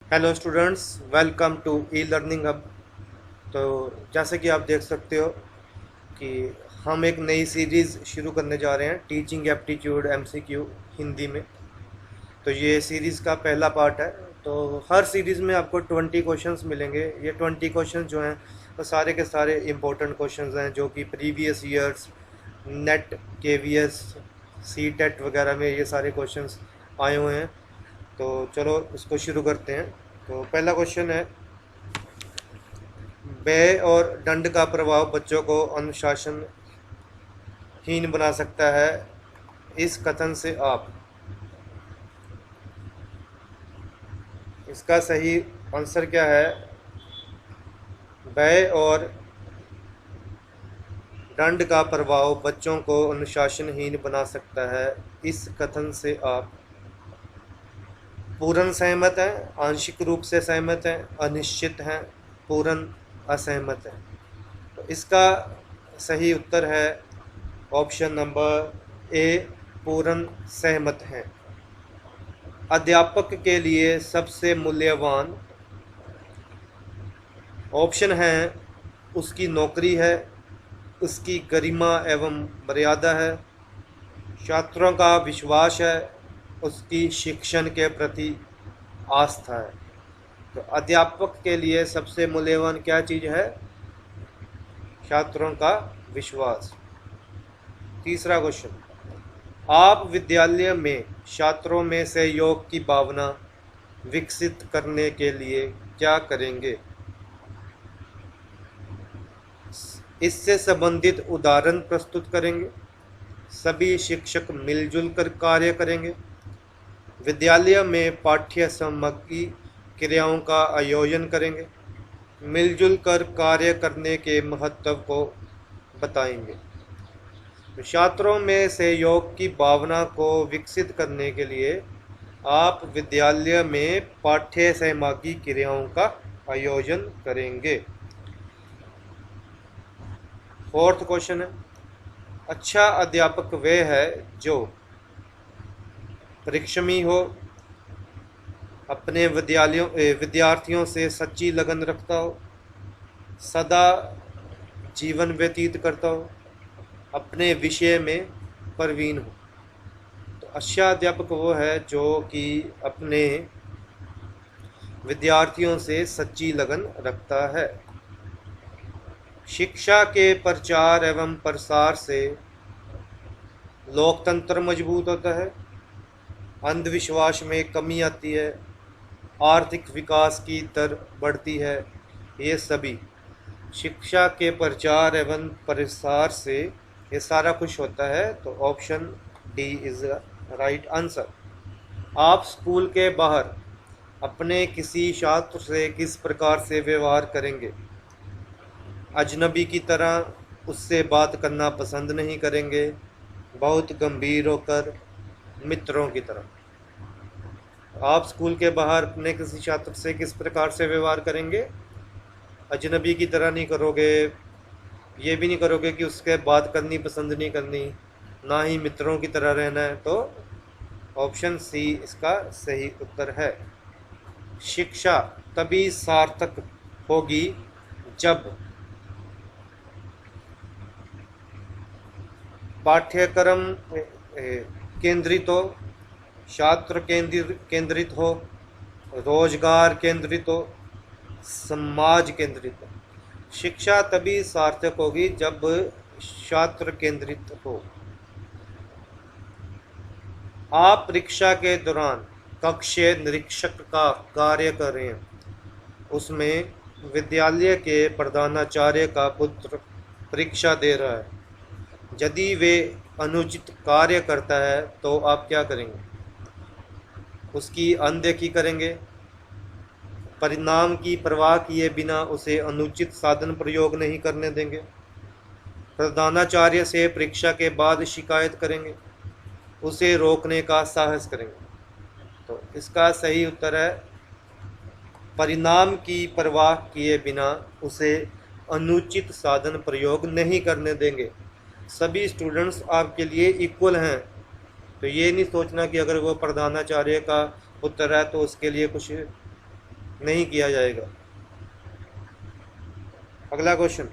Hello students, welcome to e learning hub. तो जैसे कि आप देख सकते हो कि हम एक नई सीरीज़ शुरू करने जा रहे हैं, टीचिंग एप्टीट्यूड एमसीक्यू हिंदी में। तो ये सीरीज़ का पहला पार्ट है। तो हर सीरीज़ में आपको 20 क्वेश्चंस मिलेंगे। ये 20 क्वेश्चंस जो हैं वो सारे के सारे इम्पोर्टेंट क्वेश्चंस हैं जो कि previous years NET KVS CTET वगैरह में ये सारे क्वेश्चंस आए हुए हैं। तो चलो इसको शुरू करते हैं। तो पहला क्वेश्चन है, व्यय और दंड का प्रभाव बच्चों को अनुशासनहीन बना सकता है। इस कथन से आप, इसका सही आंसर क्या है? व्यय और दंड का प्रभाव बच्चों को अनुशासनहीन बना सकता है। इस कथन से आप पूर्ण सहमत हैं, आंशिक रूप से सहमत हैं, अनिश्चित हैं, पूर्ण असहमत हैं। तो इसका सही उत्तर है ऑप्शन नंबर ए, पूर्ण सहमत हैं। अध्यापक के लिए सबसे मूल्यवान ऑप्शन है उसकी नौकरी है, उसकी गरिमा एवं मर्यादा है, छात्रों का विश्वास है, उसकी शिक्षण के प्रति आस्था है। तो अध्यापक के लिए सबसे मूल्यवान क्या चीज़ है? छात्रों का विश्वास। तीसरा क्वेश्चन, आप विद्यालय में छात्रों में सहयोग की भावना विकसित करने के लिए क्या करेंगे? इससे संबंधित उदाहरण प्रस्तुत करेंगे, सभी शिक्षक मिलजुल कर कार्य करेंगे, विद्यालय में पाठ्य सामग्री क्रियाओं का आयोजन करेंगे, मिलजुल कर कार्य करने के महत्व को बताएंगे। छात्रों में सहयोग की भावना को विकसित करने के लिए आप विद्यालय में पाठ्य सामग्री क्रियाओं का आयोजन करेंगे। फोर्थ क्वेश्चन है, अच्छा अध्यापक वह है जो परिश्रमी हो, अपने विद्यार्थियों से सच्ची लगन रखता हो, सदा जीवन व्यतीत करता हो, अपने विषय में प्रवीण हो। तो अच्छा अध्यापक वो है जो कि अपने विद्यार्थियों से सच्ची लगन रखता है। शिक्षा के प्रचार एवं प्रसार से लोकतंत्र मजबूत होता है, अंधविश्वास में कमी आती है, आर्थिक विकास की दर बढ़ती है। ये सभी शिक्षा के प्रचार एवं प्रसार से ये सारा कुछ होता है। तो option D is right answer. आप स्कूल के बाहर अपने किसी छात्र से किस प्रकार से व्यवहार करेंगे? अजनबी की तरह उससे बात करना पसंद नहीं करेंगे, बहुत गंभीर होकर, मित्रों की तरह। आप स्कूल के बाहर अपने किसी छात्र से किस प्रकार से व्यवहार करेंगे? अजनबी की तरह नहीं करोगे, ये भी नहीं करोगे कि उसके बात करनी पसंद नहीं करनी, ना ही मित्रों की तरह रहना है। तो ऑप्शन सी इसका सही उत्तर है। शिक्षा तभी सार्थक होगी जब पाठ्यक्रम केंद्रित हो, छात्र केंद्रित हो, रोजगार केंद्रित हो, समाज केंद्रित हो। शिक्षा तभी सार्थक होगी जब छात्र केंद्रित हो। आप परीक्षा के दौरान कक्षीय निरीक्षक का कार्य कर रहे हैं, उसमें विद्यालय के प्रधानाचार्य का पुत्र परीक्षा दे रहा है। यदि वे अनुचित कार्य करता है तो आप क्या करेंगे? उसकी अनदेखी करेंगे, परिणाम की परवाह किए बिना उसे अनुचित साधन प्रयोग नहीं करने देंगे, प्रधानाचार्य से परीक्षा के बाद शिकायत करेंगे, उसे रोकने का साहस करेंगे। तो इसका सही उत्तर है परिणाम की परवाह किए बिना उसे अनुचित साधन प्रयोग नहीं करने देंगे। सभी स्टूडेंट्स आपके लिए इक्वल हैं। तो ये नहीं सोचना कि अगर वो प्रधानाचार्य का पुत्र है तो उसके लिए कुछ नहीं किया जाएगा। अगला क्वेश्चन,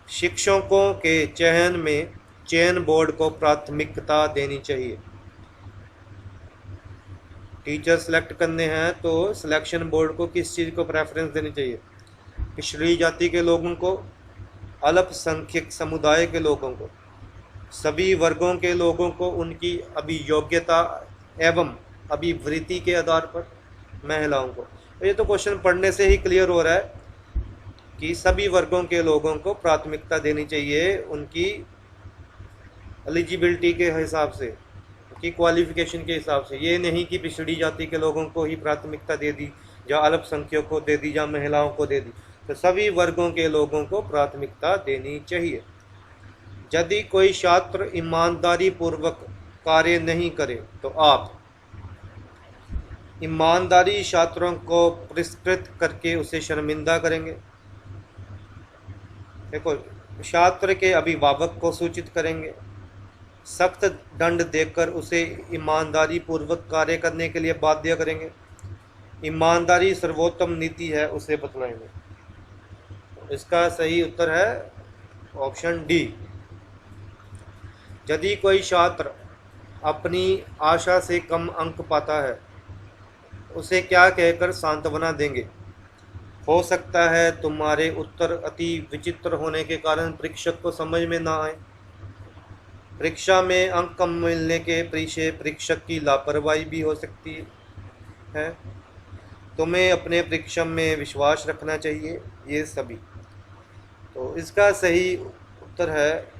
शिक्षकों के चयन में चयन बोर्ड को प्राथमिकता देनी चाहिए। टीचर सेलेक्ट करने हैं तो सिलेक्शन बोर्ड को किस चीज़ को प्रेफरेंस देनी चाहिए? पिछड़ी जाति के लोगों को, अल्पसंख्यक समुदाय के लोगों को, सभी वर्गों के लोगों को उनकी अभियोग्यता एवं अभिवृत्ति के आधार पर, महिलाओं को। तो ये तो क्वेश्चन पढ़ने से ही क्लियर हो रहा है कि सभी वर्गों के लोगों को प्राथमिकता देनी चाहिए उनकी एलिजिबिलिटी के हिसाब से, उनकी क्वालिफिकेशन के हिसाब से। ये नहीं कि पिछड़ी जाति के लोगों को ही प्राथमिकता दे दी, या अल्पसंख्यकों को दे दी, या महिलाओं को दे दी। तो सभी वर्गों के लोगों को प्राथमिकता देनी चाहिए। यदि कोई छात्र ईमानदारी पूर्वक कार्य नहीं करे तो आप ईमानदारी छात्रों को पुरस्कृत करके उसे शर्मिंदा करेंगे। देखो, छात्र के अभिभावक को सूचित करेंगे, सख्त दंड देकर उसे ईमानदारी पूर्वक कार्य करने के लिए बाध्य करेंगे, ईमानदारी सर्वोत्तम नीति है उसे बतलाएंगे। इसका सही उत्तर है ऑप्शन डी। यदि कोई छात्र अपनी आशा से कम अंक पाता है, उसे क्या कहकर सांत्वना देंगे? हो सकता है तुम्हारे उत्तर अति विचित्र होने के कारण परीक्षक को समझ में ना आए। परीक्षा में अंक कम मिलने के पीछे परीक्षक की लापरवाही भी हो सकती है। तुम्हें अपने परीक्षा में विश्वास रखना चाहिए। ये सभी। तो इसका सही उत्तर है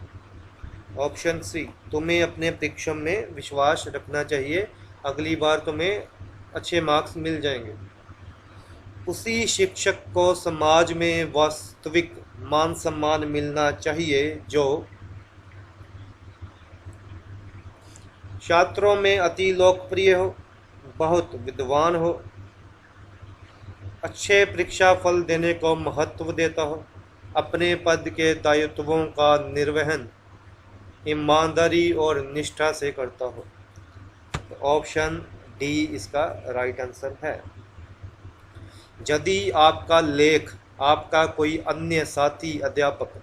ऑप्शन सी, तुम्हें अपने परीक्षा में विश्वास रखना चाहिए, अगली बार तुम्हें अच्छे मार्क्स मिल जाएंगे। उसी शिक्षक को समाज में वास्तविक मान सम्मान मिलना चाहिए जो छात्रों में अति लोकप्रिय हो, बहुत विद्वान हो, अच्छे परीक्षा फल देने को महत्व देता हो, अपने पद के दायित्वों का निर्वहन ईमानदारी और निष्ठा से करता हो। तो ऑप्शन डी इसका राइट आंसर है। यदि आपका लेख आपका कोई अन्य साथी अध्यापक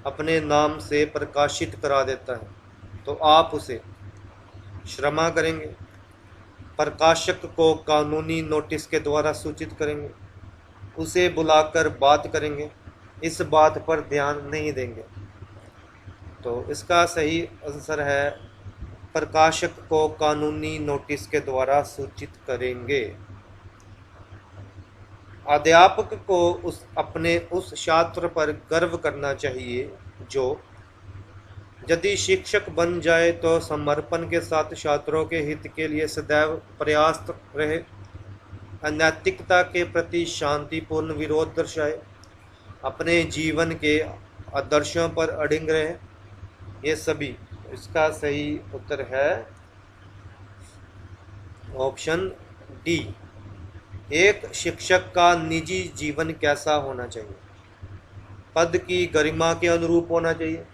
अपने नाम से प्रकाशित करा देता है तो आप उसे क्षमा करेंगे, प्रकाशक को कानूनी नोटिस के द्वारा सूचित करेंगे, उसे बुलाकर बात करेंगे, इस बात पर ध्यान नहीं देंगे। तो इसका सही आंसर है प्रकाशक को कानूनी नोटिस के द्वारा सूचित करेंगे। अध्यापक को अपने उस छात्र पर गर्व करना चाहिए जो यदि शिक्षक बन जाए तो समर्पण के साथ छात्रों के हित के लिए सदैव प्रयासरत रहे, अनैतिकता के प्रति शांतिपूर्ण विरोध दर्शाए, अपने जीवन के आदर्शों पर अडिग रहे। ये सभी। इसका सही उत्तर है ऑप्शन डी। एक शिक्षक का निजी जीवन कैसा होना चाहिए? पद की गरिमा के अनुरूप होना चाहिए,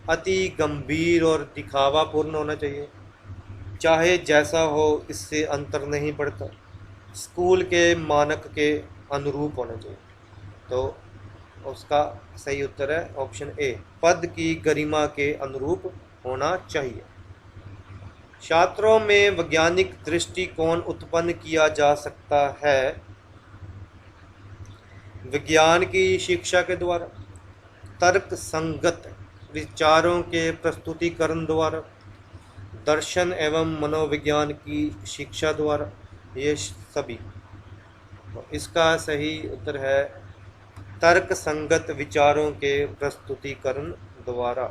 अति गंभीर और दिखावापूर्ण होना चाहिए, चाहे जैसा हो इससे अंतर नहीं पड़ता, स्कूल के मानक के अनुरूप होना चाहिए। तो उसका सही उत्तर है ऑप्शन ए, पद की गरिमा के अनुरूप होना चाहिए। छात्रों में वैज्ञानिक दृष्टिकोण उत्पन्न किया जा सकता है विज्ञान की शिक्षा के द्वारा, तर्क संगत विचारों के प्रस्तुतिकरण द्वारा, दर्शन एवं मनोविज्ञान की शिक्षा द्वारा, ये सभी। तो इसका सही उत्तर है तर्क संगत विचारों के प्रस्तुतिकरण द्वारा।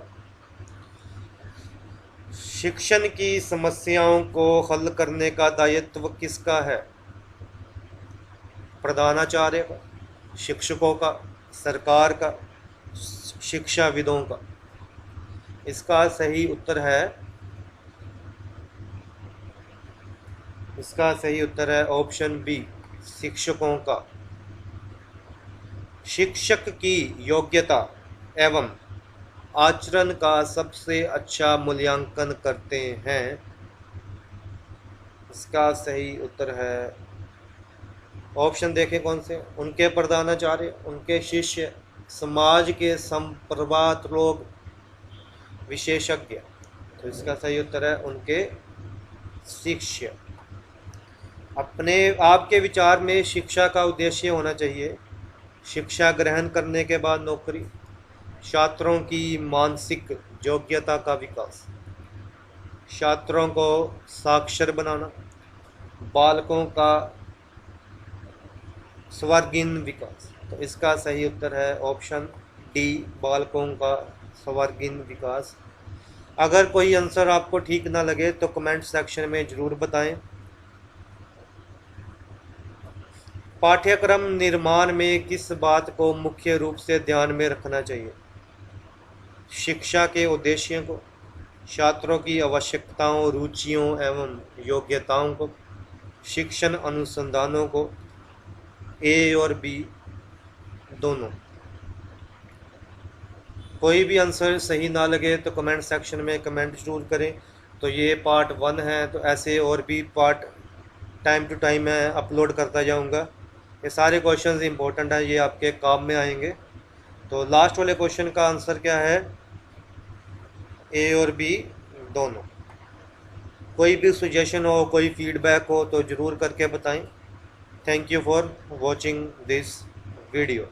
शिक्षण की समस्याओं को हल करने का दायित्व किसका है? प्रधानाचार्य का, शिक्षकों का, सरकार का, शिक्षाविदों का। इसका सही उत्तर है ऑप्शन बी, शिक्षकों का। शिक्षक की योग्यता एवं आचरण का सबसे अच्छा मूल्यांकन करते हैं। इसका सही उत्तर है ऑप्शन देखें कौन से, उनके प्रधानाचार्य, उनके शिष्य, समाज के संप्रभात लोग, विशेषज्ञ। तो इसका सही उत्तर है उनके शिष्य। अपने आपके विचार में शिक्षा का उद्देश्य होना चाहिए शिक्षा ग्रहण करने के बाद नौकरी, छात्रों की मानसिक योग्यता का विकास, छात्रों को साक्षर बनाना, बालकों का सर्वांगीण विकास। तो इसका सही उत्तर है ऑप्शन डी, बालकों का सर्वांगीण विकास। अगर कोई आंसर आपको ठीक ना लगे तो कमेंट सेक्शन में ज़रूर बताएं। पाठ्यक्रम निर्माण में किस बात को मुख्य रूप से ध्यान में रखना चाहिए? शिक्षा के उद्देश्यों को, छात्रों की आवश्यकताओं, रुचियों एवं योग्यताओं को, शिक्षण अनुसंधानों को, ए और बी दोनों। कोई भी आंसर सही ना लगे तो कमेंट सेक्शन में कमेंट जरूर करें। तो ये पार्ट 1 है, तो ऐसे और भी पार्ट टाइम टू टाइम मैं अपलोड करता जाऊंगा। ये सारे क्वेश्चंस इंपॉर्टेंट हैं, ये आपके काम में आएंगे। तो लास्ट वाले क्वेश्चन का आंसर क्या है? ए और बी दोनों। कोई भी सजेशन हो, कोई फीडबैक हो तो ज़रूर करके बताएं। Thank you for watching this video.